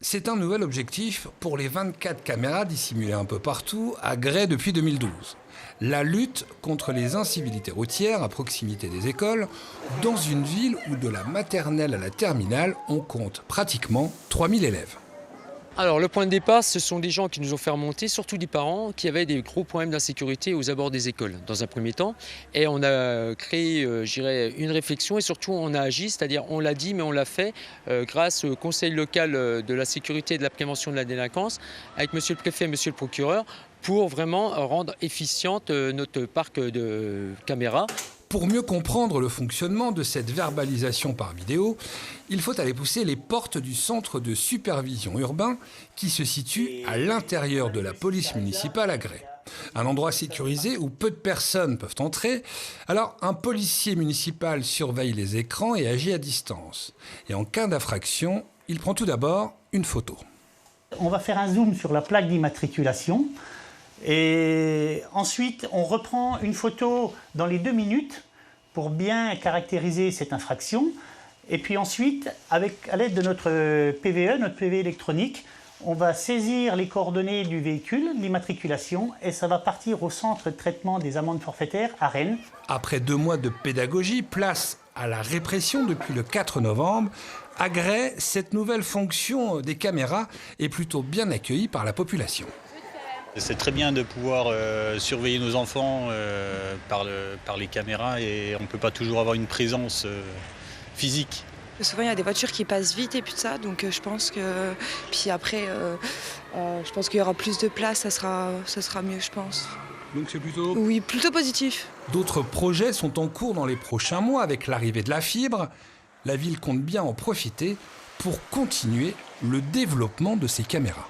C'est un nouvel objectif pour les 24 caméras dissimulées un peu partout à Gray depuis 2012. La lutte contre les incivilités routières à proximité des écoles, dans une ville où de la maternelle à la terminale, on compte pratiquement 3000 élèves. Alors le point de départ, ce sont des gens qui nous ont fait remonter, surtout des parents qui avaient des gros problèmes d'insécurité aux abords des écoles dans un premier temps. Et on a créé, une réflexion et surtout on a agi, c'est-à-dire on l'a dit mais on l'a fait grâce au conseil local de la sécurité et de la prévention de la délinquance avec monsieur le préfet et monsieur le procureur pour vraiment rendre efficiente notre parc de caméras. Pour mieux comprendre le fonctionnement de cette verbalisation par vidéo, il faut aller pousser les portes du centre de supervision urbain qui se situe à l'intérieur de la police municipale à Gray. Un endroit sécurisé où peu de personnes peuvent entrer. Alors, un policier municipal surveille les écrans et agit à distance. Et en cas d'infraction, il prend tout d'abord une photo. On va faire un zoom sur la plaque d'immatriculation. Et ensuite, on reprend une photo dans les 2 minutes pour bien caractériser cette infraction. Et puis ensuite, à l'aide de notre PVE, notre PV électronique, on va saisir les coordonnées du véhicule, l'immatriculation, et ça va partir au centre de traitement des amendes forfaitaires à Rennes. Après 2 mois de pédagogie, place à la répression depuis le 4 novembre. À Gray, cette nouvelle fonction des caméras est plutôt bien accueillie par la population. C'est très bien de pouvoir surveiller nos enfants par les caméras et on ne peut pas toujours avoir une présence physique. Souvent il y a des voitures qui passent vite et puis ça, donc je pense que puis après je pense qu'il y aura plus de place, ça sera mieux je pense. Donc c'est plutôt... Oui, plutôt positif. D'autres projets sont en cours dans les prochains mois avec l'arrivée de la fibre. La ville compte bien en profiter pour continuer le développement de ces caméras.